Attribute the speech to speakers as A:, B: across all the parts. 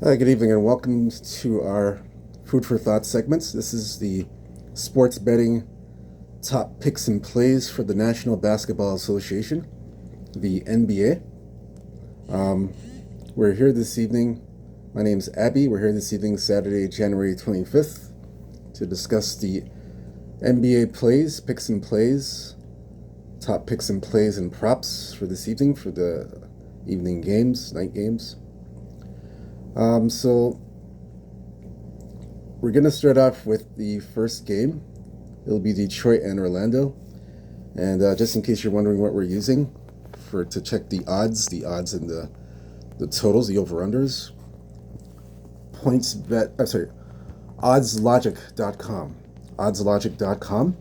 A: Good evening and welcome to our Food for Thought segments. This is the sports betting top picks and plays for the National Basketball Association, the NBA. Um, we're here this evening. My name's Abby. We're here this evening, Saturday, January 25th, to discuss the NBA plays, picks and plays, top picks and plays and props for this evening, for the evening games, night games. So we're going to start off with the first game. It'll be Detroit and Orlando. And just in case you're wondering what we're using to check the odds and the totals, the over-unders, oddslogic.com. Oddslogic.com,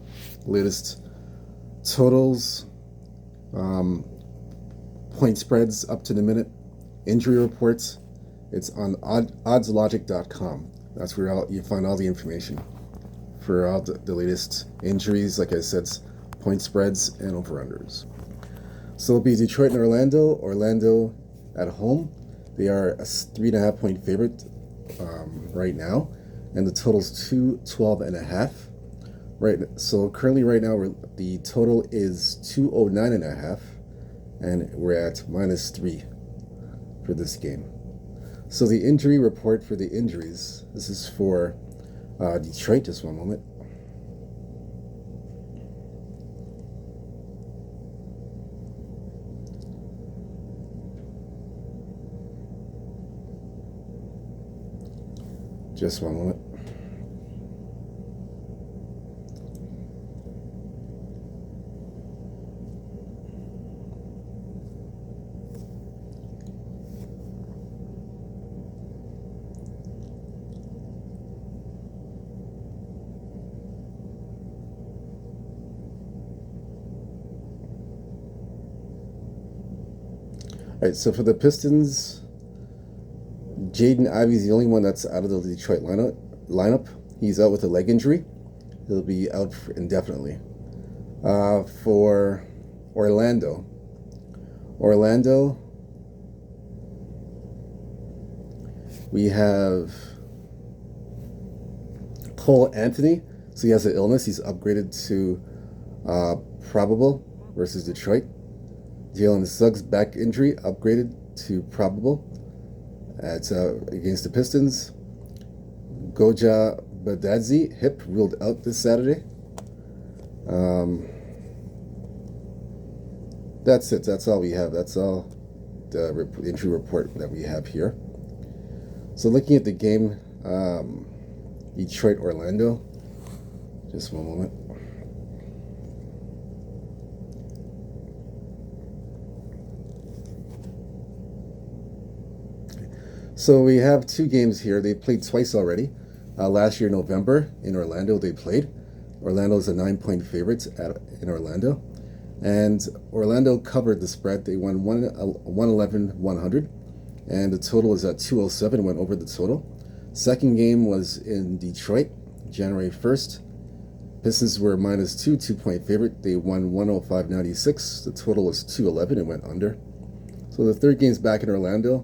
A: latest totals, point spreads up to the minute, injury reports. It's on oddslogic.com. That's where you find all the information for all the latest injuries, like I said, point spreads and over-unders. So it'll be Detroit and Orlando. Orlando at home. They are a 3.5 point favorite right now, and the total's 212.5. Right. So currently, right now, the total is 209.5, and we're at -3 for this game. So the injury report for the injuries. This is for Detroit. Just one moment. Just one moment. All right, so for the Pistons, Jaden Ivey's the only one that's out of the Detroit lineup. He's out with a leg injury. He'll be out indefinitely. For Orlando, we have Cole Anthony. So he has an illness. He's upgraded to probable versus Detroit. Jalen Suggs back injury upgraded to probable. It's against the Pistons. Goja Badadzi hip ruled out this Saturday. That's it. That's all we have. That's all the injury report that we have here. So looking at the game, Detroit Orlando. Just one moment. So we have two games here. They played twice already. Last year, November, in Orlando, they played. Orlando's a 9-point favorite in Orlando. And Orlando covered the spread. They won 111-100. And the total is at 207, went over the total. Second game was in Detroit, January 1st. Pistons were -2, 2-point favorite. They won 105-96. The total was 211 and went under. So the third game's back in Orlando.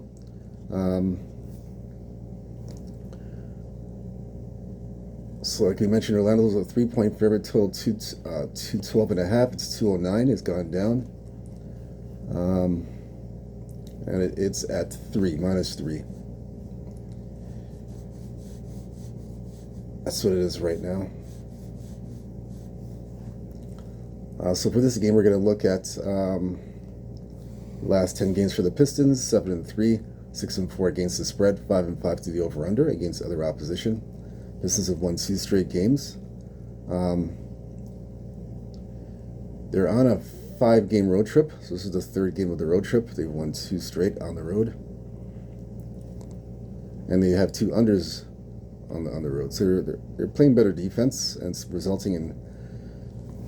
A: So like we mentioned, Orlando's a 3-point favorite, total 212.5. It's 209. It's gone down. And it's at -3. That's what it is right now. So for this game, we're going to look at last 10 games for the Pistons: 7-3, 6-4 against the spread, 5-5 to the over/under against other opposition. Pistons have won 2 straight games. They're on a 5-game road trip, so this is the third game of the road trip. They've won 2 straight on the road, and they have 2 unders on the road. So they're playing better defense, and it's resulting in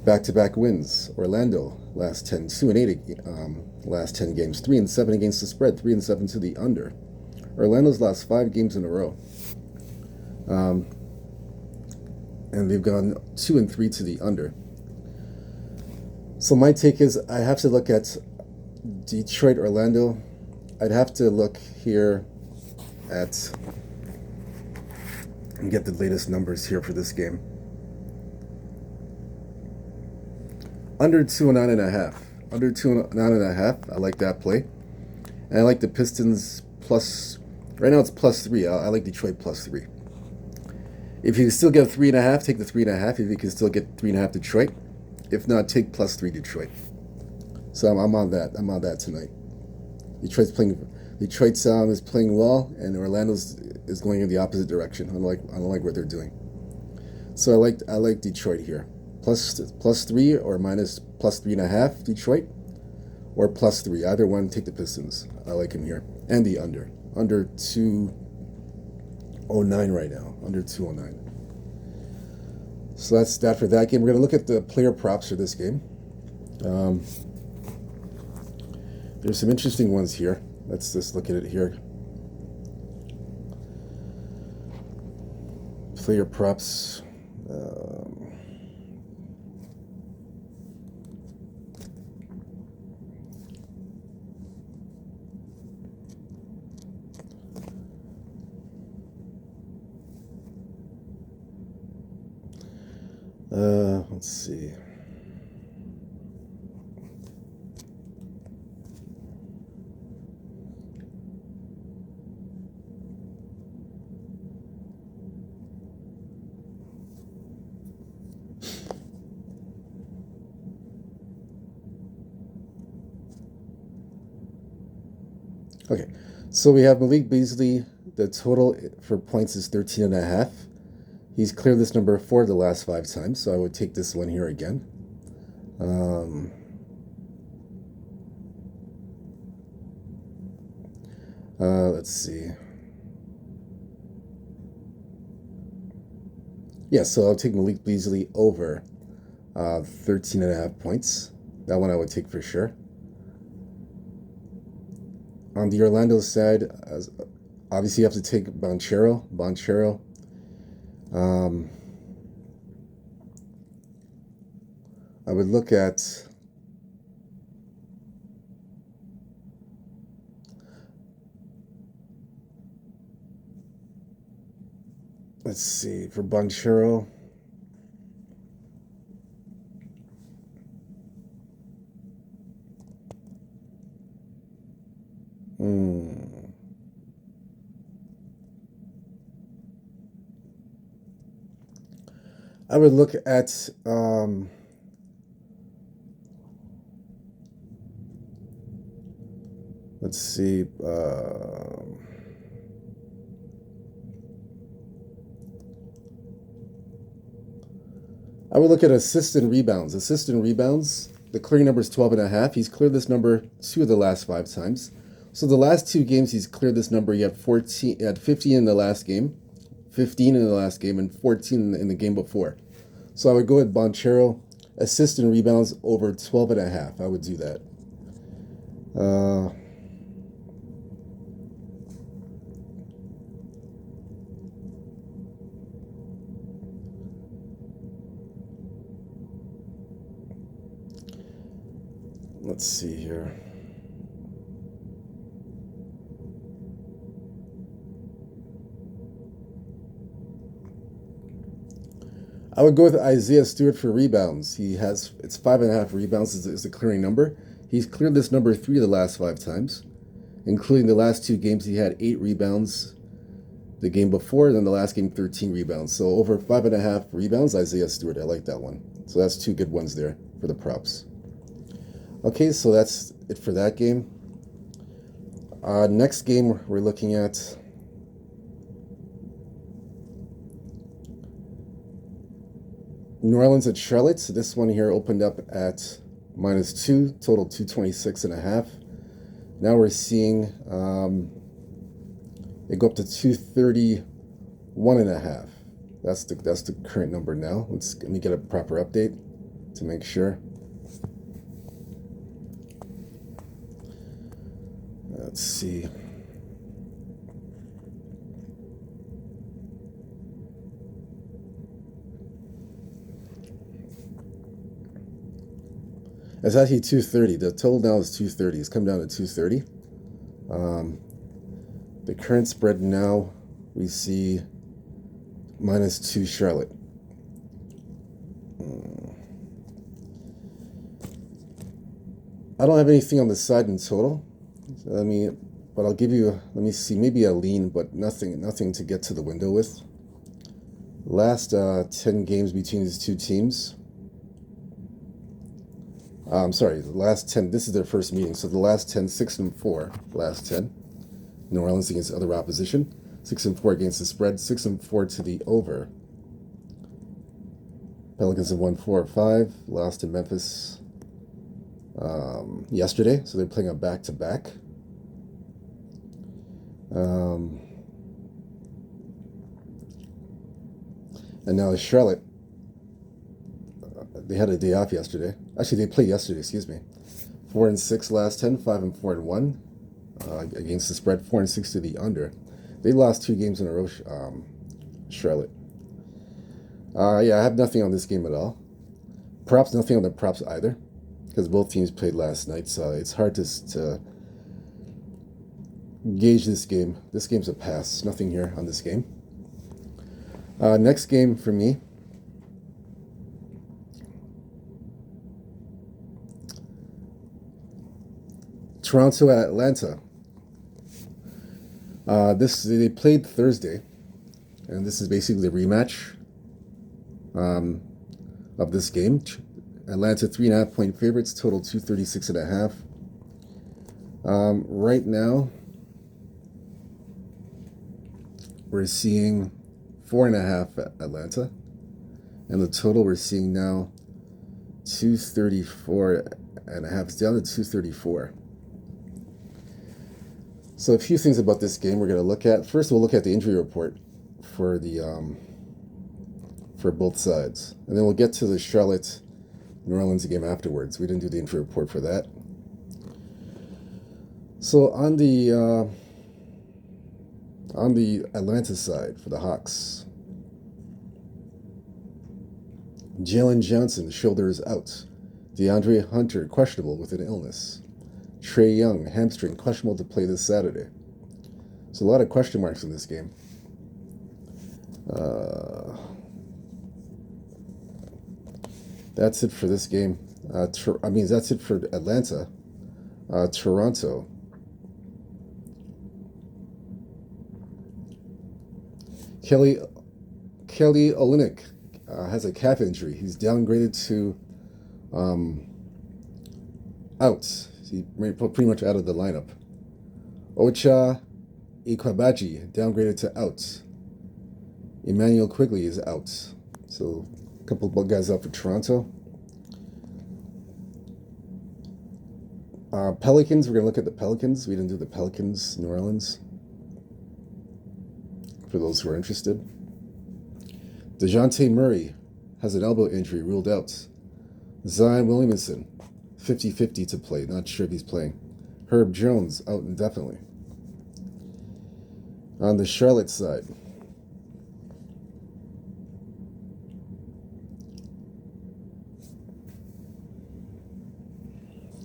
A: back-to-back wins. Orlando last 10, 2-8 last 10 games, 3-7 against the spread, 3-7 to the under. Orlando's last 5 games in a row. And they've gone 2-3 to the under. So my take is I have to look at Detroit, Orlando. I'd have to look here at and get the latest numbers here for this game. Under 209.5. Under 209.5. I like that play. And I like the Pistons plus. Right now it's +3. I like Detroit +3. If you can still get 3.5, take the 3.5. If you can still get 3.5 Detroit. If not, take +3 Detroit. So I'm on that. I'm on that tonight. Detroit's playing. Detroit's is playing well, and Orlando's is going in the opposite direction. I don't like what they're doing. So I like Detroit here. +3 or minus +3.5 Detroit, or +3. Either one. Take the Pistons. I like him here, and the under 209 right now. Under 209. So that's that for that game. We're gonna look at the player props for this game. There's some interesting ones here. Let's just look at it here. Player props. Let's see. Okay, so we have Malik Beasley. The total for points is 13.5. He's cleared this number 4 the last 5 times, so I would take this one here again. Let's see. Yeah, so I'll take Malik Beasley over 13.5 points. That one I would take for sure. On the Orlando side, obviously you have to take Banchero. I would look at let's see, for Banchero. I would look at let's see, I would look at assists and rebounds. Assists and rebounds, the clearing number is 12.5. He's cleared this number 2 of the last 5 times. So the last 2 games he's cleared this number. He had 15 in the last game, 15 in the last game, and 14 in the game before. So I would go with Banchero, assist and rebounds over 12.5. I would do that. Let's see here. I would go with Isaiah Stewart for rebounds. It's 5.5 rebounds is the clearing number. He's cleared this number 3 of the last 5 times, including the last 2 games. He had 8 rebounds the game before, and then the last game 13 rebounds. So over 5.5 rebounds, Isaiah Stewart. I like that one. So that's 2 good ones there for the props. Okay, so that's it for that game. Next game we're looking at New Orleans at Charlotte. So this one here opened up at -2, total 226.5. Now we're seeing it go up to 231.5. That's the current number now. Let me get a proper update to make sure. Let's see. It's actually 230. The total now is 230. It's come down to 230. The current spread now, we see -2 Charlotte. I don't have anything on the side in total. But I'll give you, let me see, maybe a lean, but nothing to get to the window with. Last 10 games between these two teams. I'm sorry, the last 10, this is their first meeting. So the last 10, 6-4, last 10. New Orleans against other opposition. 6-4 against the spread, 6-4 to the over. Pelicans have won 4 or 5, lost to Memphis yesterday, so they're playing a back-to-back. And now Charlotte, they had a day off yesterday. Actually, they played yesterday, excuse me. 4-6 last 10, 5-4-1 against the spread, 4-6 to the under. They lost 2 games in a row, Charlotte. Yeah, I have nothing on this game at all. Props, nothing on the props either, because both teams played last night, so it's hard to gauge this game. This game's a pass. Nothing here on this game. Next game for me. Toronto at Atlanta. They played Thursday, and this is basically the rematch of this game. Atlanta 3.5 point favorites, total 236.5. Right now, we're seeing 4.5 at Atlanta, and the total we're seeing now 234.5. It's down to 234. So a few things about this game we're going to look at. First, we'll look at the injury report for the for both sides, and then we'll get to the Charlotte New Orleans game afterwards. We didn't do the injury report for that. So on the Atlanta side for the Hawks, Jalen Johnson, shoulder is out. DeAndre Hunter, questionable with an illness. Trae Young, hamstring, questionable to play this Saturday. So a lot of question marks in this game. That's it for this game. That's it for Atlanta. Toronto. Kelly Olynyk has a calf injury. He's downgraded to out. He's pretty much out of the lineup. Ocha Ikwabaji downgraded to out. Emmanuel Quigley is out. So a couple of guys out for Toronto. Pelicans, we're going to look at the Pelicans. We didn't do the Pelicans, New Orleans, for those who are interested. DeJounte Murray has an elbow injury, ruled out. Zion Williamson, 50-50 to play. Not sure if he's playing. Herb Jones, out indefinitely. On the Charlotte side,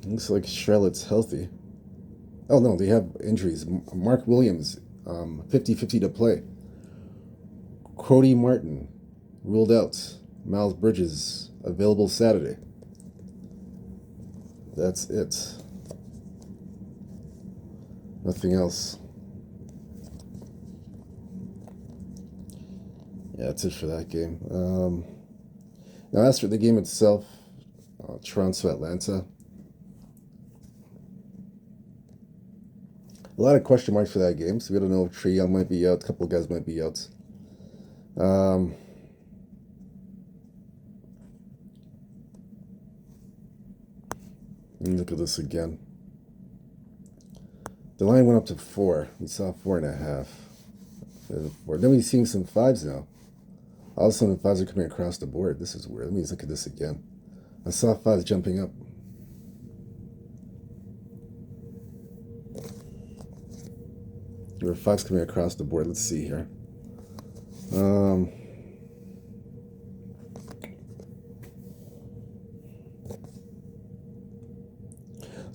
A: looks like Charlotte's healthy. Oh, no, they have injuries. Mark Williams, 50-50 to play. Cody Martin, ruled out. Miles Bridges, available Saturday. That's it. Nothing else. Yeah, that's it for that game. Now, as for the game itself, Toronto, Atlanta. A lot of question marks for that game, so we don't know if Trae Young might be out. A couple of guys might be out. Let me look at this again. The line went up to 4. We saw 4.5. Then we're seeing some 5s now. All of a sudden, the 5s are coming across the board. This is weird. Let me look at this again. I saw 5s jumping up. There are 5s coming across the board. Let's see here.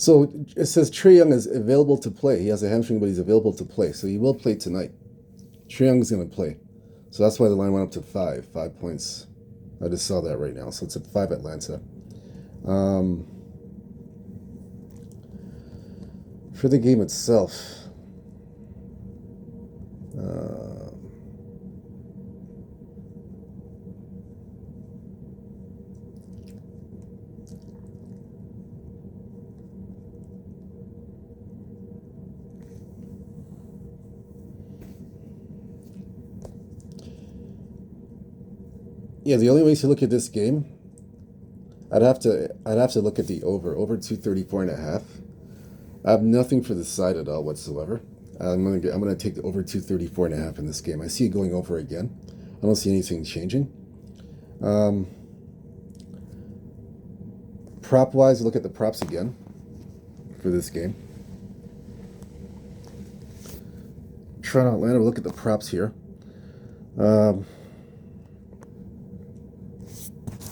A: So it says Trae Young is available to play. He has a hamstring, but he's available to play. So he will play tonight. Trae Young is going to play. So that's why the line went up to 5. 5 points. I just saw that right now. So it's at 5 Atlanta. For the game itself, yeah, the only way to look at this game, I'd have to look at the over 234.5. I have nothing for the side at all whatsoever. I'm gonna take the over 234.5 in this game. I see it going over again. I don't see anything changing. Prop wise, look at the props again for this game. Toronto, Atlanta. Look at the props here.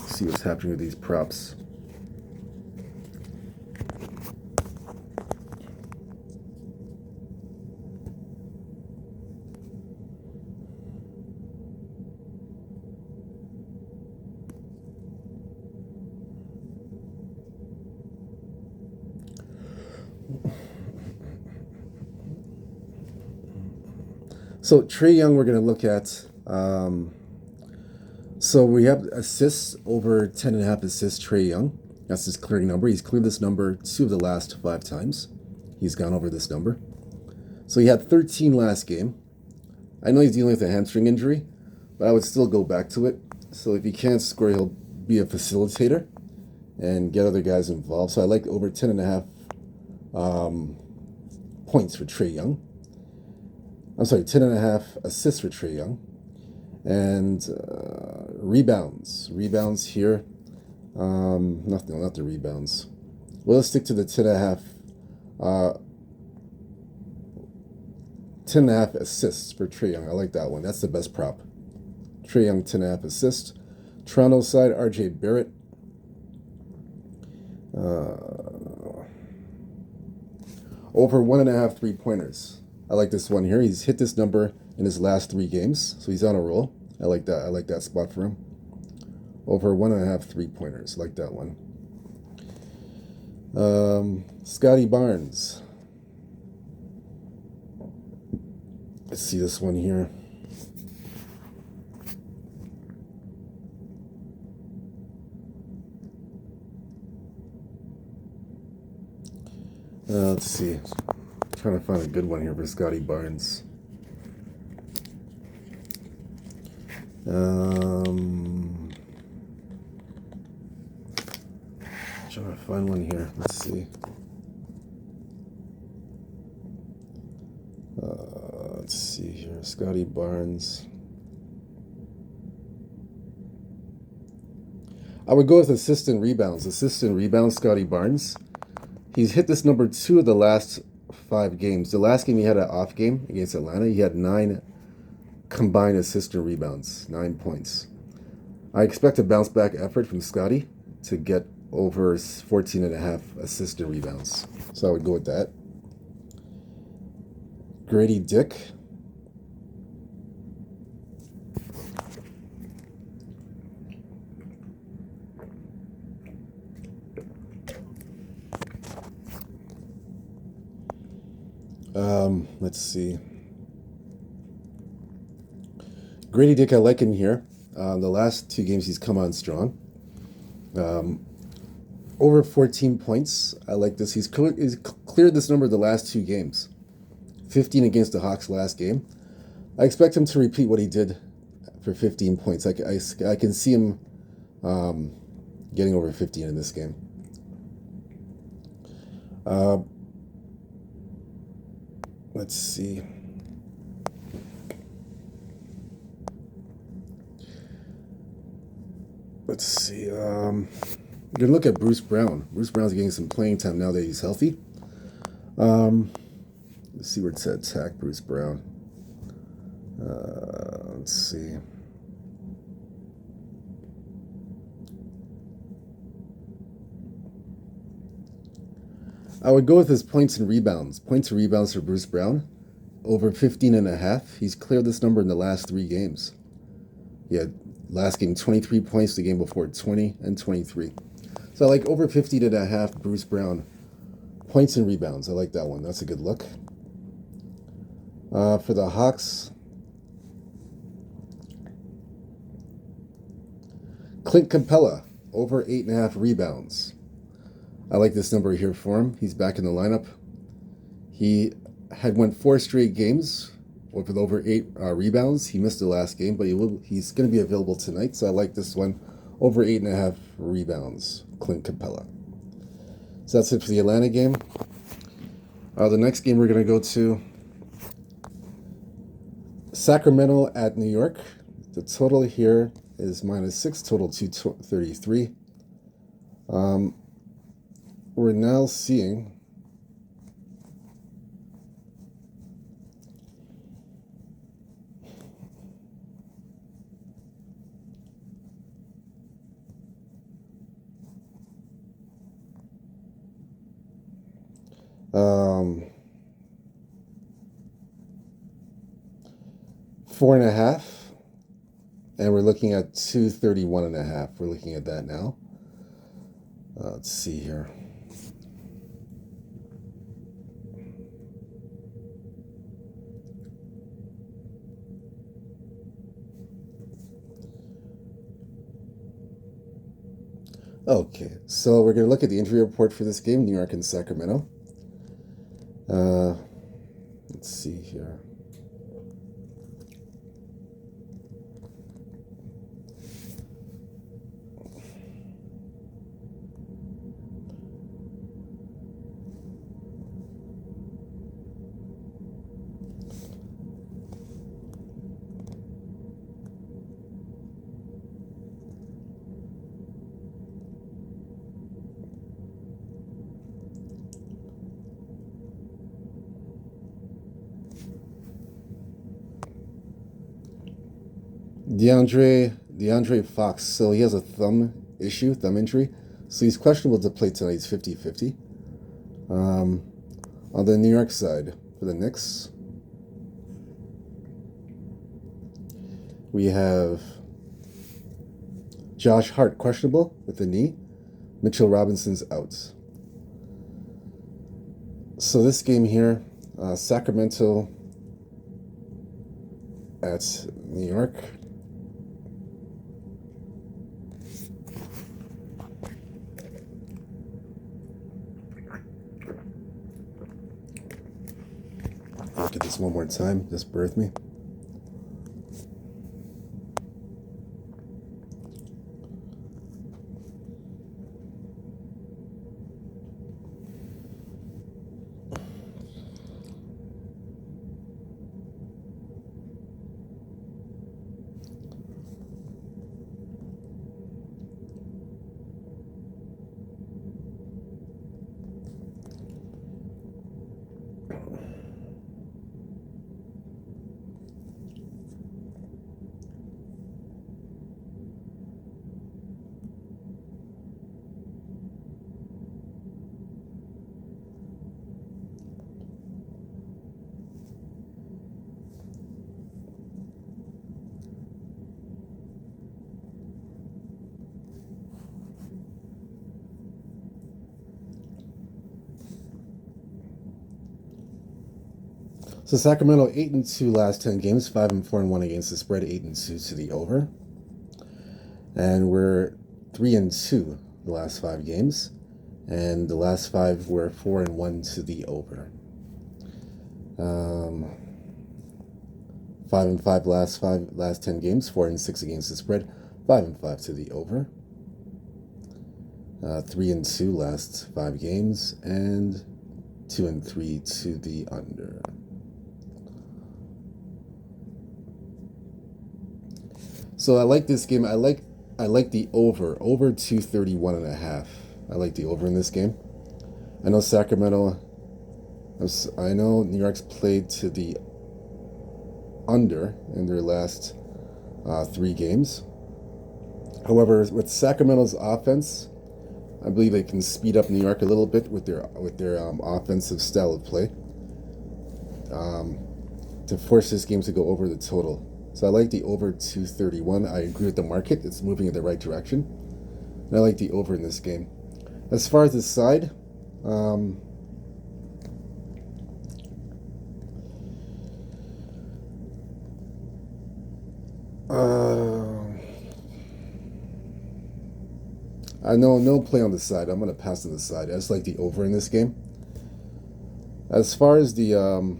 A: See what's happening with these props. So Trae Young, we're going to look at. So we have assists over 10.5 assists. Trae Young, that's his clearing number. He's cleared this number 2 of the last 5 times. He's gone over this number. So he had 13 last game. I know he's dealing with a hamstring injury, but I would still go back to it. So if he can't score, he'll be a facilitator and get other guys involved. So I like over 10.5 points for Trae Young. I'm sorry, 10.5 assists for Trae Young. And rebounds. Rebounds here. Not the rebounds. Well, let's stick to the 10.5 assists for Trae Young. I like that one. That's the best prop. Trae Young, 10.5 assists. Toronto side, RJ Barrett. Over 1.5 3-pointers. I like this one here. He's hit this number in his last 3 games, so he's on a roll. I like that. I like that spot for him. Over 1.5 3-pointers. I like that one. Scotty Barnes. Let's see this one here. Let's see. Trying to find a good one here for Scotty Barnes. Trying to find one here. Let's see. Let's see here. Scotty Barnes. I would go with assist and rebounds. Assist and rebounds, Scotty Barnes. He's hit this number 2 of the last 5 games. The last game he had an off game against Atlanta. He had 9 combined assists and rebounds, 9 points. I expect a bounce back effort from Scotty to get over 14.5 assists and rebounds. So I would go with that. Grady Dick. Let's see. Grady Dick, I like him here. The last 2 games he's come on strong. Over 14 points. I like this. He's cleared this number the last 2 games. 15 against the Hawks last game. I expect him to repeat what he did for 15 points. I can see him getting over 15 in this game. Let's see. We're gonna look at Bruce Brown. Bruce Brown's getting some playing time now that he's healthy. Let's see where it's at. Attack Bruce Brown. Let's see. I would go with his points and rebounds. Points and rebounds for Bruce Brown, over 15.5. He's cleared this number in the last 3 games. He had last game 23 points, the game before 20 and 23. So I like over 15.5 Bruce Brown. Points and rebounds. I like that one. That's a good look. For the Hawks, Clint Capella, over 8.5 rebounds. I like this number here for him. He's back in the lineup. He had won 4 straight games with over 8 rebounds. He missed the last game, but he's going to be available tonight. So I like this one, over 8.5 rebounds, Clint Capella. So that's it for the Atlanta game. The next game we're going to go to Sacramento at New York. The total here is -6, total 233. We're now seeing um, 4.5, and we're looking at 231.5. We're looking at that now. Let's see here. Okay, so we're going to look at the injury report for this game, New York and Sacramento. Let's see here. DeAndre Fox, so he has a thumb injury. So he's questionable to play tonight. He's 50-50. On the New York side, for the Knicks, we have Josh Hart, questionable with the knee. Mitchell Robinson's out. So this game here, Sacramento at New York. I'll get this one more time, just bear with me. So Sacramento 8-2 last 10 games, 5-4-1 against the spread, 8-2 to the over, and we're 3-2 the last 5 games, and the last 5 were 4-1 to the over. 5-5 last 10 games, 4-6 against the spread, 5-5 to the over. 3-2 last 5 games, and 2-3 to the under. So I like this game. I like the over 231.5. I like the over in this game. I know Sacramento. I know New York's played to the under in their last 3 games. However, with Sacramento's offense, I believe they can speed up New York a little bit with their offensive style of play to force this game to go over the total. So I like the over 231. I agree with the market. It's moving in the right direction. And I like the over in this game. As far as the side, I know no play on the side. I'm going to pass to the side. I just like the over in this game. As far as the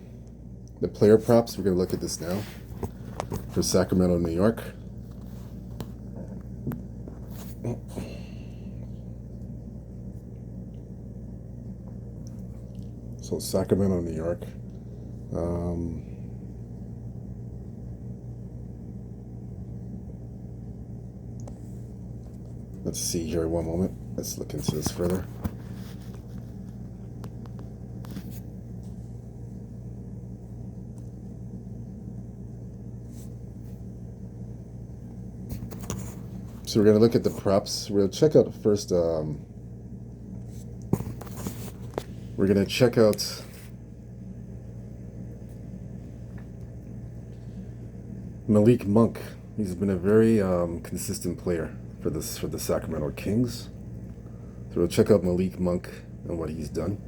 A: player props, we're going to look at this now for Sacramento, New York. So Sacramento, New York. Let's see here, one moment. Let's look into this further. So we're going to look at the props. We're going to check out first. We're going to check out Malik Monk. He's been a very consistent player for the Sacramento Kings. So we'll check out Malik Monk and what he's done.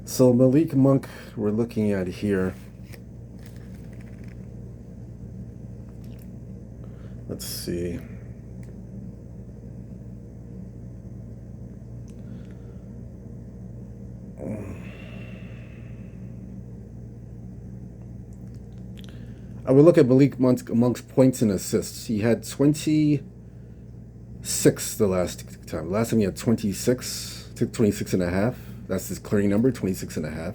A: So Malik Monk, we're looking at here. Let's see. I would look at Malik Monk's points and assists. He had 26 the last time. Last time he had 26, took 26 and a half. That's his clearing number, 26 and a half.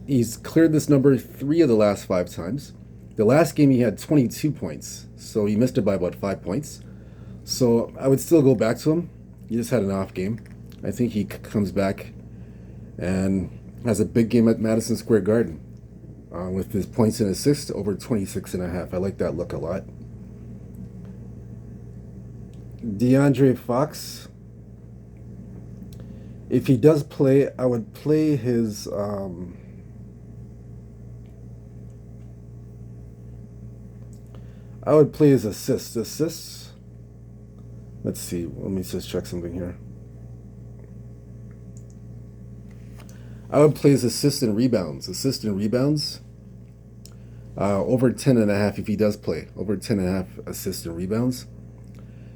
A: He's cleared this number 3 of the last 5 times. The last game he had 22 points, so he missed it by about 5 points. So I would still go back to him. He just had an off game. I think he comes back and has a big game at Madison Square Garden with his points and assists over 26 and a half. I like that look a lot. De'Aaron Fox. If he does play, I would play his assists. Let's see. Let me just check something here. I would play his assists and rebounds. Over 10 and a half if he does play. Over 10 and a half assists and rebounds.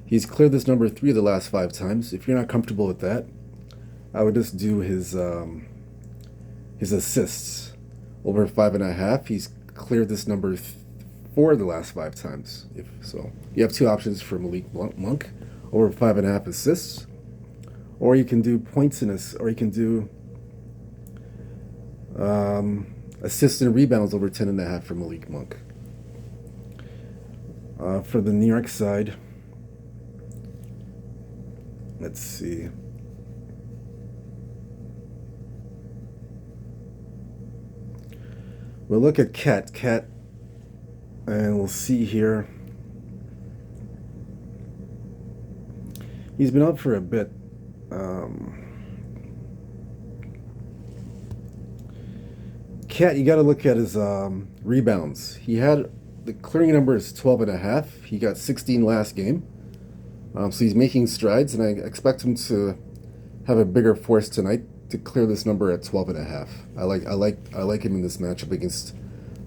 A: He's cleared this number 3 of the last 5 times. If you're not comfortable with that, I would just do his assists. Over 5 and a half. He's cleared this number 4 of the last 5 times. If so, you have 2 options for Malik Monk. Over 5 and a half assists. Or you can do points in assists, or you can do assists and rebounds over 10 and a half for Malik Monk. For the New York side, let's see. We'll look at Cat, and we'll see here. He's been out for a bit. Cat, you got to look at his rebounds. He had the clearing number is 12 and a half. He got 16 last game. So he's making strides, and I expect him to have a bigger force tonight to clear this number at 12 and a half. I like him in this matchup against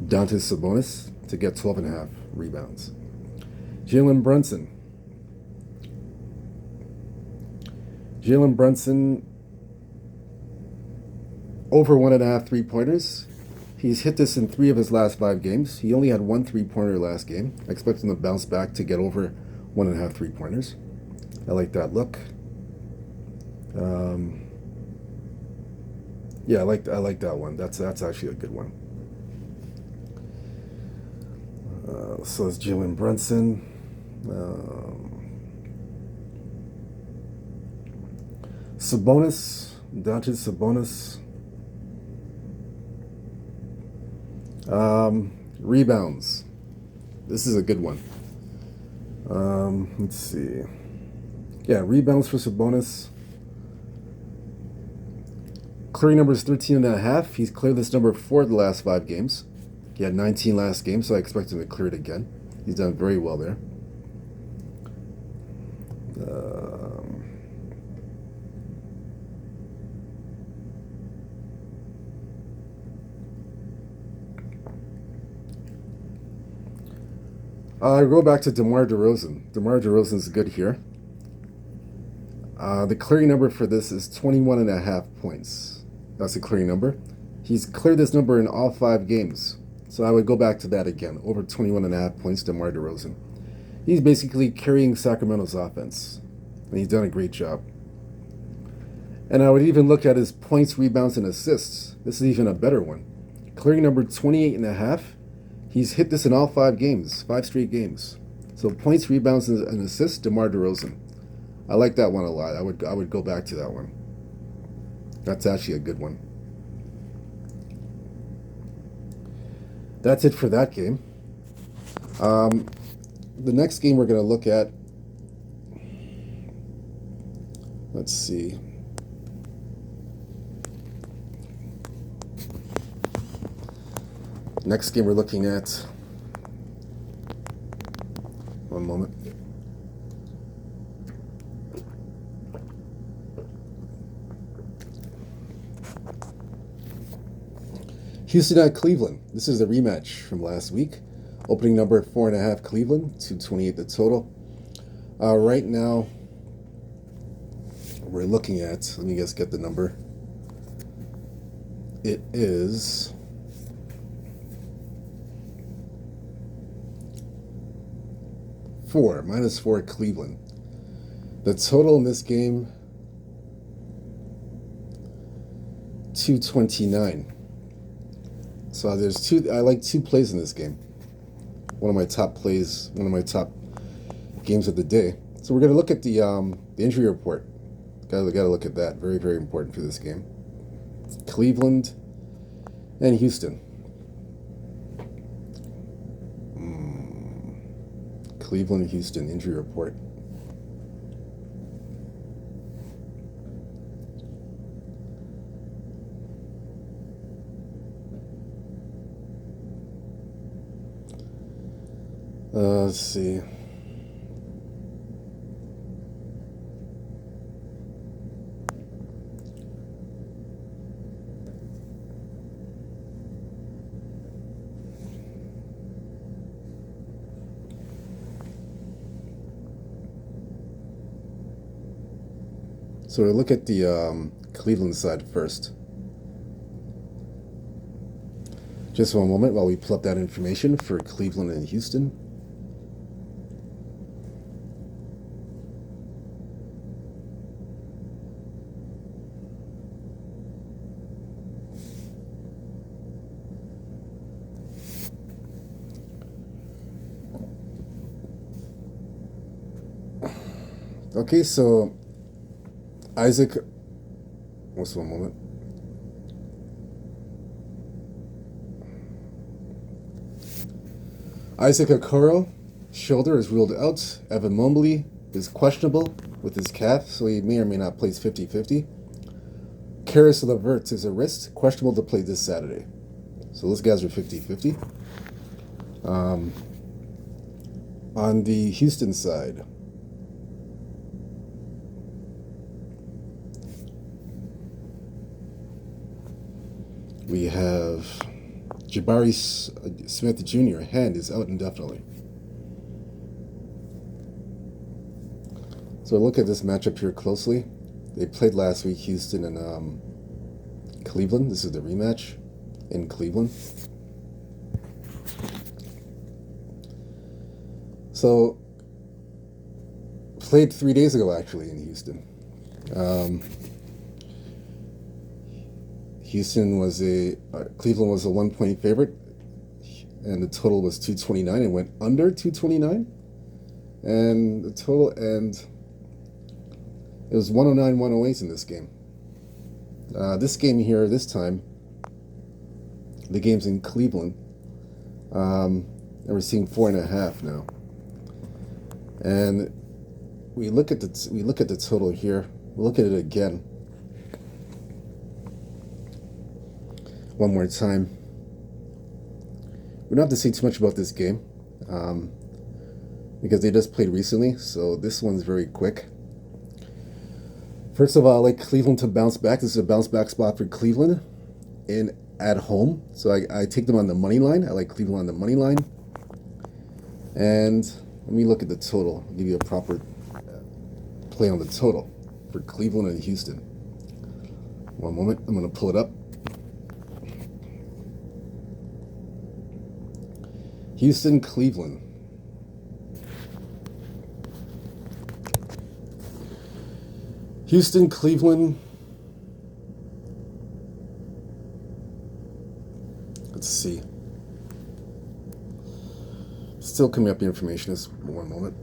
A: Domantas Sabonis to get 12 and a half rebounds. Jalen Brunson over 1.5 3-pointers. He's hit this in 3 of his last 5 games. He only had 1 3-pointer last game. I expect him to bounce back to get over 1.5 3-pointers. I like that look. Yeah, I like that one. That's actually a good one. So it's Jalen Brunson. Sabonis, Domantas Sabonis. Rebounds. This is a good one. Let's see. Yeah, rebounds for Sabonis. Clearing number is 13.5. He's cleared this number 4 the last 5 games. He had 19 last game, so I expect him to clear it again. He's done very well there. I go back to DeMar DeRozan. DeMar DeRozan is good here. The clearing number for this is 21.5 points. That's the clearing number. He's cleared this number in all 5 games. So I would go back to that again. Over 21.5 points, DeMar DeRozan. He's basically carrying Sacramento's offense. And he's done a great job. And I would even look at his points, rebounds, and assists. This is even a better one. Clearing number 28.5. He's hit this in all 5 games, 5 straight games. So points, rebounds, and assists, DeMar DeRozan. I like that one a lot. I would go back to that one. That's actually a good one. That's it for that game. The next game we're going to look at, let's see. Next game we're looking at, one moment. Houston at Cleveland. This is a rematch from last week. Opening number 4.5 Cleveland, 228 the total. Right now, we're looking at, let me just get the number. It is -4 Cleveland. The total in this game, 229. So there's I like 2 plays in this game. One of my top plays, one of my top games of the day. So we're going to look at the injury report. Got to look at that. Very, very important for this game. Cleveland and Houston. Cleveland, Houston injury report. Let's see. So we'll look at the Cleveland side first. Just one moment while we pull up that information for Cleveland and Houston. Okay, so Isaac, what's one moment? Isaac Okoro, shoulder is ruled out. Evan Mobley is questionable with his calf, so he may or may not play 50-50. Karis LeVert is a wrist, questionable to play this Saturday. So those guys are 50-50. On the Houston side, we have Jabari Smith Jr. hand is out indefinitely. So look at this matchup here closely. They played last week, Houston and Cleveland. This is the rematch in Cleveland. So played 3 days ago actually in Houston. Cleveland was a 1-point favorite, and the total was 229. It went under 229, and the total it was 109-108 in this game. This game here, this time, the game's in Cleveland, and we're seeing 4.5 now. And we look at the total here. We'll look at it again one more time. We don't have to say too much about this game because they just played recently, so this one's very quick. First of all, I like Cleveland to bounce back. This is a bounce back spot for Cleveland at home. So I take them on the money line. I like Cleveland on the money line. And let me look at the total. I'll give you a proper play on the total for Cleveland and Houston. One moment. I'm going to pull it up. Houston, Cleveland. Houston, Cleveland. Let's see. Still coming up the information. Just one moment.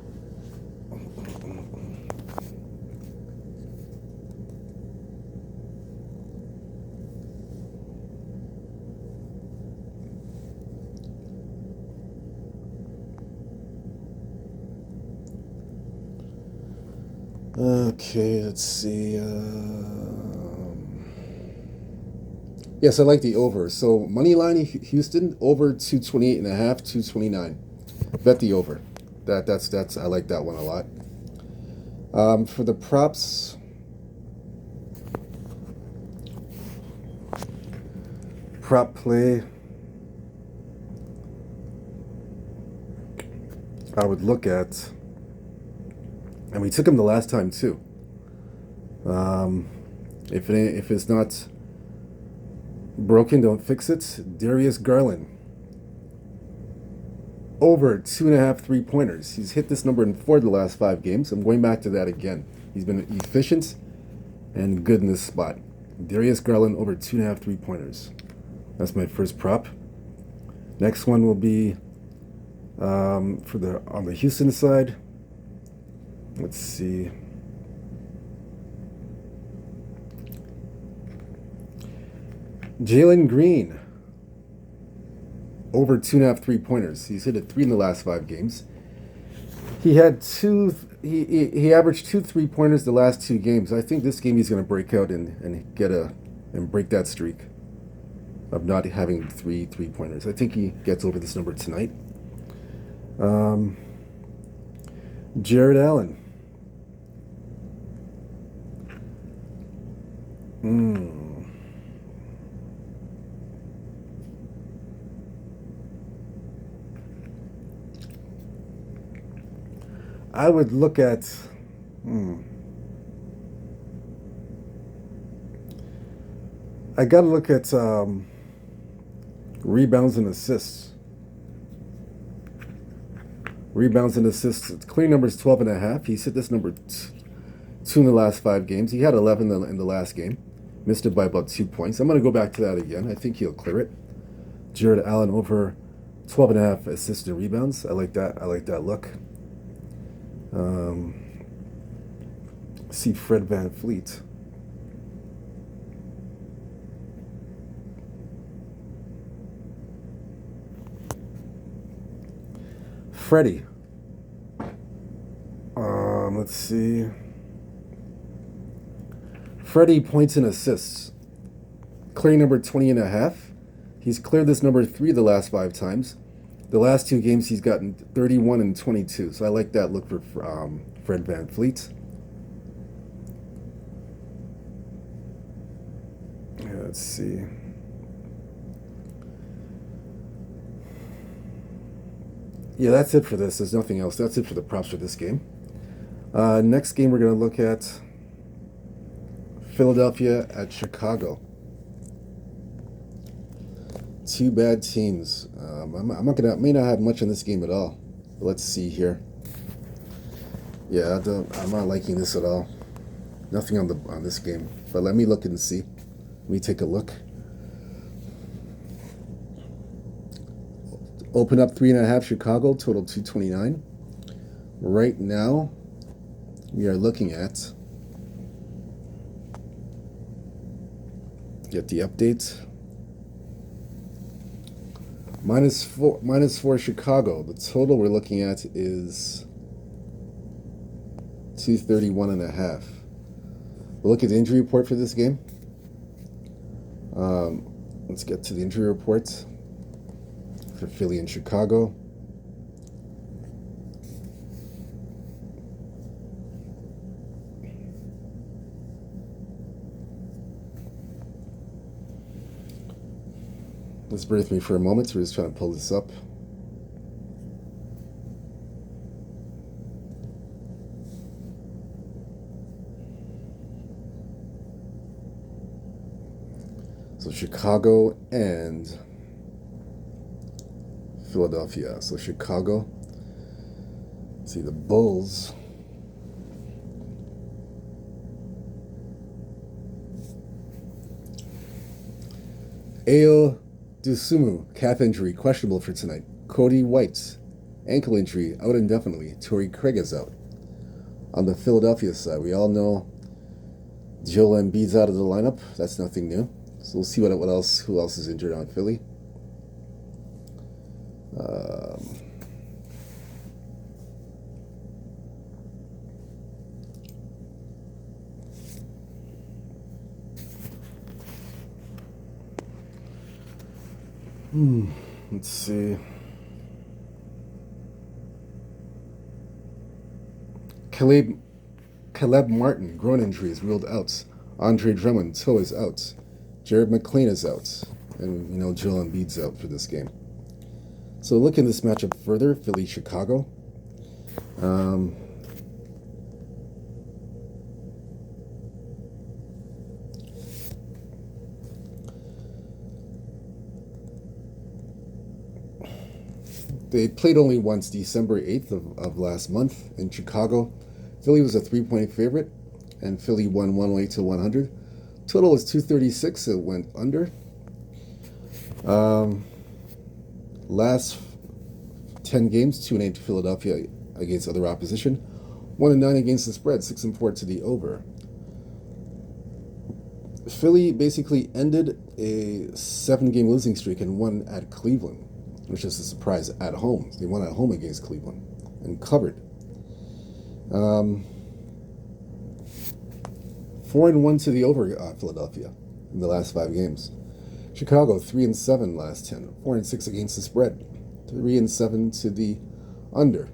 A: Okay, let's see. Yes, I like the over. So money line Houston over 228.5, 229. Bet the over. That's I like that one a lot. For the props, prop play, I would look at, and we took him the last time too. If it's not broken, don't fix it. Darius Garland. Over 2.5 3-pointers. He's hit this number in 4 of the last 5 games. I'm going back to that again. He's been efficient and good in this spot. Darius Garland over 2.5 3-pointers. That's my first prop. Next one will be on the Houston side. Let's see. Jalen Green. Over 2.5 3-pointers. He's hit it 3 in the last 5 games. He had he averaged 2 3-pointers the last 2 games. I think this game he's going to break out and break that streak of not having 3 3-pointers. I think he gets over this number tonight. Jared Allen. I would look at I gotta look at rebounds and assists. Rebounds and assists. Clear number is 12.5. He's hit this number 2 in the last 5 games. He had 11 in the last game. Missed it by about 2 points. I'm going to go back to that again. I think he'll clear it. Jared Allen over 12.5 assists and rebounds. I like that. I like that look. See Fred VanVleet. Freddie. Let's see. Freddie points and assists. Clearing number 20.5. He's cleared this number 3 of the last 5 times. The last 2 games he's gotten 31 and 22. So I like that look for Fred VanVleet. Yeah, let's see. Yeah, that's it for this. There's nothing else. That's it for the props for this game. Next game we're going to look at Philadelphia at Chicago. 2 bad teams. May not have much on this game at all. But let's see here. Yeah, I'm not liking this at all. Nothing on this game. But let me look and see. Let me take a look. Open up 3.5 Chicago, total 229. Right now, we are looking at, get the update. -4 Chicago. The total we're looking at is 231.5. We'll look at the injury report for this game. Let's get to the injury reports for Philly and Chicago. Let's bear with me for a moment. We're just trying to pull this up. So Chicago and Philadelphia. So Chicago. Let's see, the Bulls. Ayo Dosunmu, calf injury, questionable for tonight. Cody White, ankle injury, out indefinitely. Torrey Craig is out. On the Philadelphia side, we all know Joel Embiid's out of the lineup. That's nothing new. So we'll see who else is injured on Philly. Let's see. Caleb Martin, groin injury, is ruled out. Andre Drummond, toe is out. Jared McLean is out. And you know Joel Embiid's out for this game. So look in this matchup further, Philly-Chicago. They played only once, December 8th of last month in Chicago. Philly was a 3-point favorite, and Philly won 108-100. Total is 236. It went under. Last 10 games, 2-8 to Philadelphia against other opposition, 1-9 against the spread, 6-4 to the over. Philly basically ended a 7-game losing streak and won at Cleveland, which is a surprise at home. They won at home against Cleveland and covered. 4-1 to the over, Philadelphia, in the last 5 games. Chicago, 3-7 last 10, 4-6 against the spread, 3-7 to the under.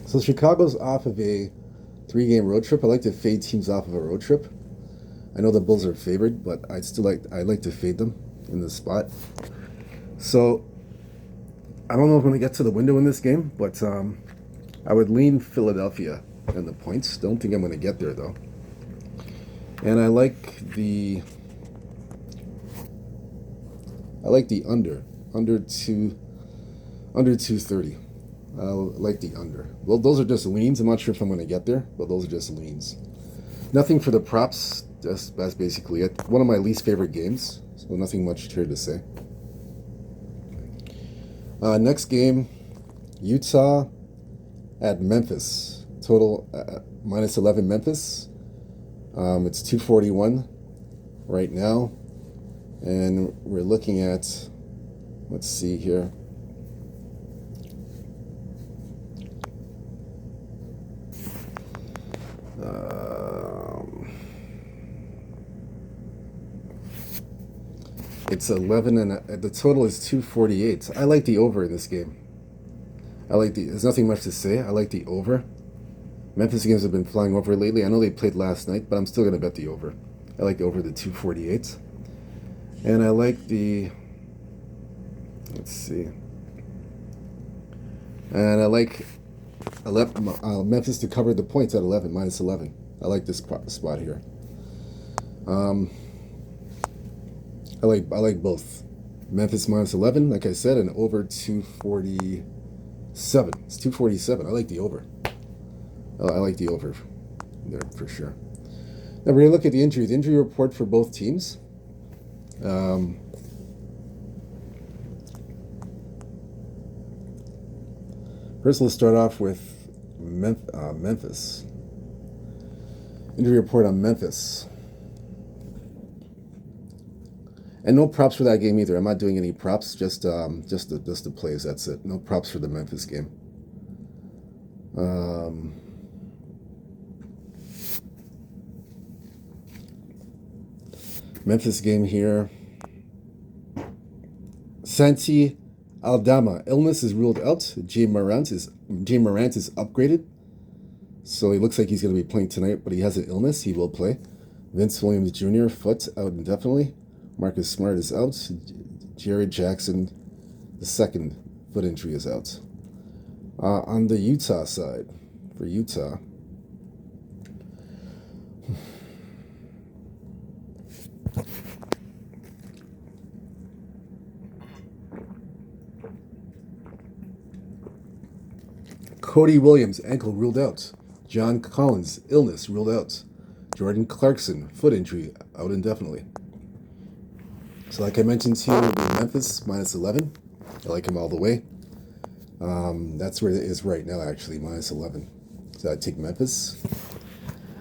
A: So Chicago's off of a 3-game road trip. I like to fade teams off of a road trip. I know the Bulls are favored, but I like to fade them in this spot. So I don't know if I'm going to get to the window in this game, but I would lean Philadelphia in the points. Don't think I'm going to get there though. And I like the under 230. I like the under. Well, those are just leans. I'm not sure if I'm going to get there, but those are just leans. Nothing for the props. That's basically it. One of my least favorite games, so nothing much here to say. Next game, Utah at Memphis. Total minus 11 Memphis. It's 241 right now. And we're looking at, let's see here. It's 11 and the total is 248. I like the over in this game. There's nothing much to say. I like the over. Memphis games have been flying over lately. I know they played last night, but I'm still going to bet the over. I like the over the 248. And I like the, let's see. And I like Memphis to cover the points at 11, minus 11. I like this spot here. I like both. Memphis minus 11, like I said, and over 247. It's 247. I like the over. I like the over there for sure. Now we're going to look at the injury report for both teams. First, let's start off with Memphis. Injury report on Memphis. And no props for that game either. I'm not doing any props, just the plays. That's it. No props for the Memphis game. Memphis game here. Santi Aldama. Illness is ruled out. Jay Morant is upgraded. So he looks like he's going to be playing tonight, but he has an illness. He will play. Vince Williams Jr., foot out indefinitely. Marcus Smart is out. Jared Jackson, the second foot injury, is out. On the Utah side, for Utah, Cody Williams, ankle ruled out. John Collins, illness ruled out. Jordan Clarkson, foot injury, out indefinitely. So like I mentioned to you, Memphis, minus 11. I like him all the way. That's where it is right now, actually, minus 11. So I'd take Memphis.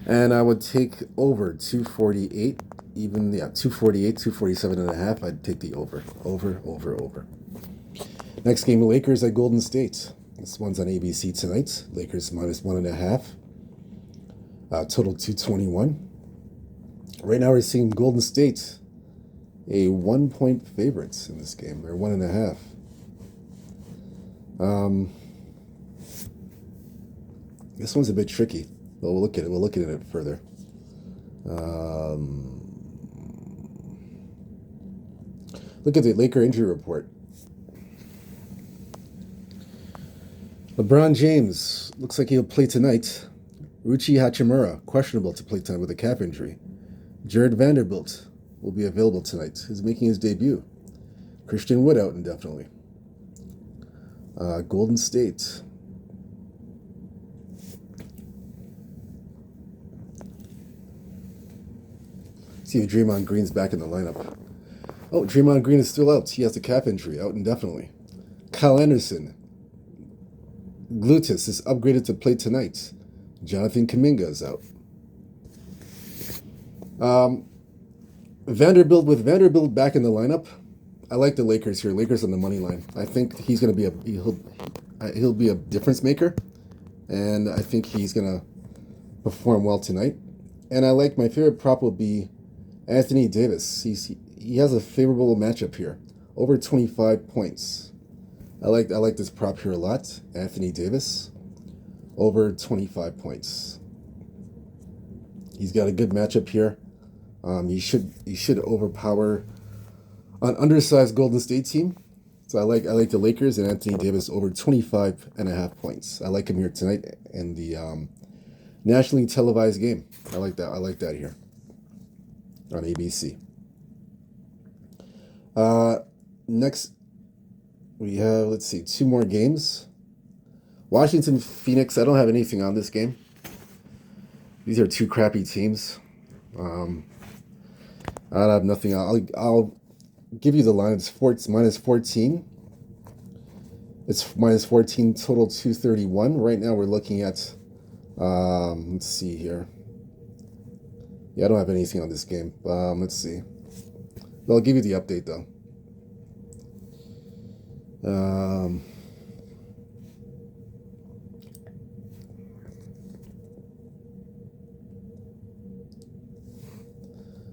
A: And I would take over 248, 248, 247 and a half. I'd take the over. Over. Next game, Lakers at Golden State. This one's on ABC tonight. Lakers minus 1.5. Total 221. Right now we're seeing Golden State a 1-point favorite in this game. They're 1.5. This one's a bit tricky. But we'll look at it. We'll look at it further. Look at the Laker injury report. LeBron James looks like he'll play tonight. Ruchi Hachimura, questionable to play tonight with a calf injury. Jared Vanderbilt will be available tonight. He's making his debut. Christian Wood out indefinitely. Golden State. See if Draymond Green's back in the lineup. Oh, Draymond Green is still out. He has a calf injury, out indefinitely. Kyle Anderson. Glutis is upgraded to play tonight. Jonathan Kuminga is out. Vanderbilt back in the lineup. I like the Lakers here. Lakers on the money line. I think he's going to be he'll be a difference maker, and I think he's going to perform well tonight. And I like, my favorite prop will be Anthony Davis. He has a favorable matchup here, over 25 points. I like this prop here a lot. Anthony Davis, over 25 points. He's got a good matchup here. He should overpower an undersized Golden State team. So I like the Lakers and Anthony Davis over 25.5 points. I like him here tonight in the nationally televised game. I like that here on ABC. Next we have, let's see, 2 more games. Washington, Phoenix. I don't have anything on this game. These are 2 crappy teams. I have nothing. I'll give you the line. It's minus 14. It's minus 14, total 231. Right now we're looking at, let's see here. Yeah, I don't have anything on this game. Let's see. I'll give you the update though.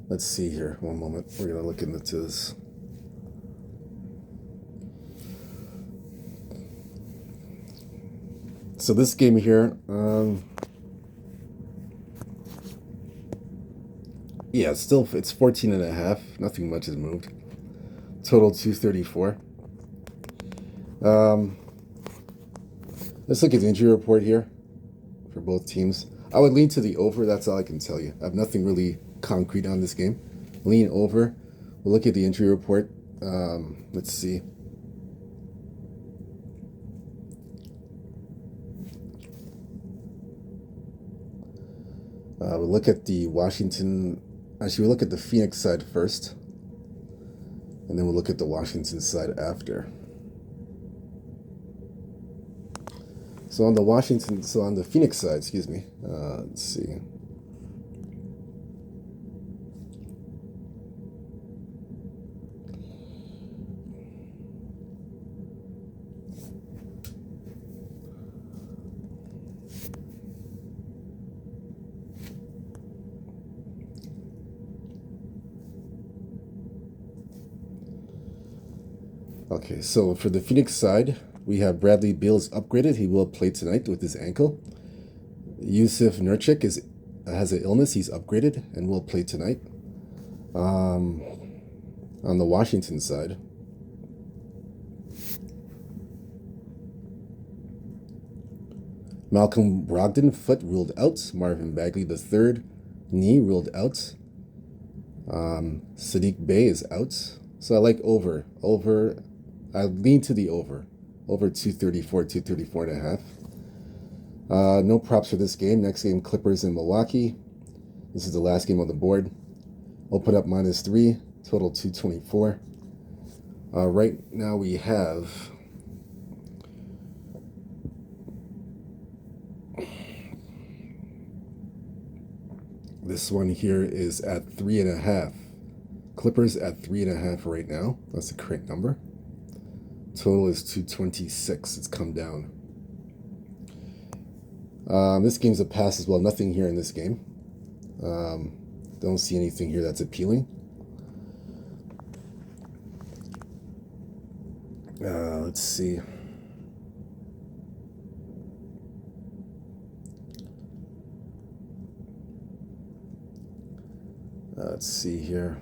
A: Let's see here. One moment. We're going to look into this. So this game here, yeah, it's 14.5. Nothing much has moved. Total 234. Let's look at the injury report here for both teams. I would lean to the over. That's all I can tell you. I have nothing really concrete on this game. Lean over. We'll look at the injury report. Let's see. We'll look at the Washington. Actually, we'll look at the Phoenix side first, and then we'll look at the Washington side after. So on the Phoenix side, excuse me. Let's see. Okay, so for the Phoenix side, we have Bradley Beal's upgraded. He will play tonight with his ankle. Yusuf Nurkic has an illness. He's upgraded and will play tonight. On the Washington side, Malcolm Brogdon, foot ruled out. Marvin Bagley III, knee ruled out. Sadiq Bey is out. So I like over. I lean to the over. Over 234, 234 and a half. No props for this game. Next game, Clippers in Milwaukee. This is the last game on the board. Open up -3, total 224. Right now we have this one here is at 3.5. Clippers at 3.5 right now. That's the correct number. Total is 226. It's come down. This game's a pass as well. Nothing here in this game. Don't see anything here that's appealing. Let's see. Let's see here.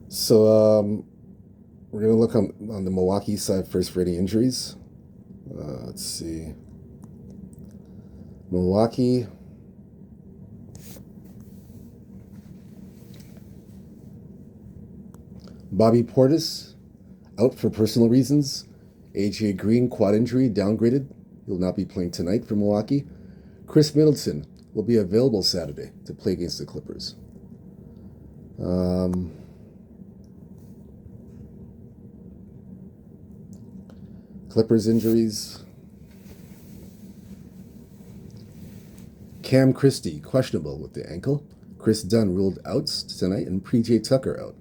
A: So we're going to look on the Milwaukee side first for any injuries. Let's see. Milwaukee. Bobby Portis, out for personal reasons. AJ Green, quad injury, downgraded. He'll not be playing tonight for Milwaukee. Chris Middleton will be available Saturday to play against the Clippers. Clippers injuries. Cam Christie, questionable with the ankle. Chris Dunn ruled out tonight, and PJ Tucker out.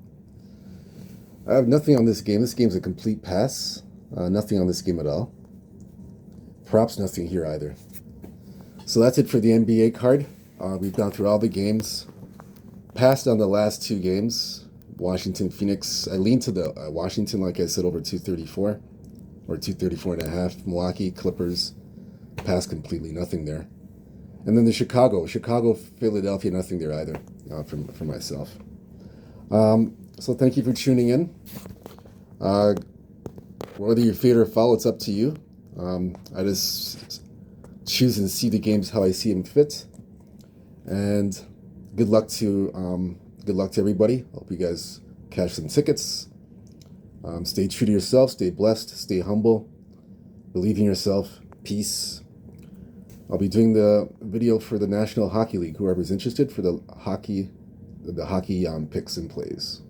A: I have nothing on this game. This game's a complete pass. Nothing on this game at all. Props, nothing here either. So that's it for the NBA card. We've gone through all the games. Passed on the last two games. Washington, Phoenix. I lean to the Washington, like I said, over 234 or 234 and a half. Milwaukee, Clippers. Passed completely. Nothing there. And then the Chicago, Philadelphia, nothing there either for myself. So thank you for tuning in. Whether you fade or foul, it's up to you. I just choose and see the games how I see them fit. And good luck to everybody. Hope you guys cash some tickets. Stay true to yourself. Stay blessed. Stay humble. Believe in yourself. Peace. I'll be doing the video for the National Hockey League. Whoever's interested for the hockey picks and plays.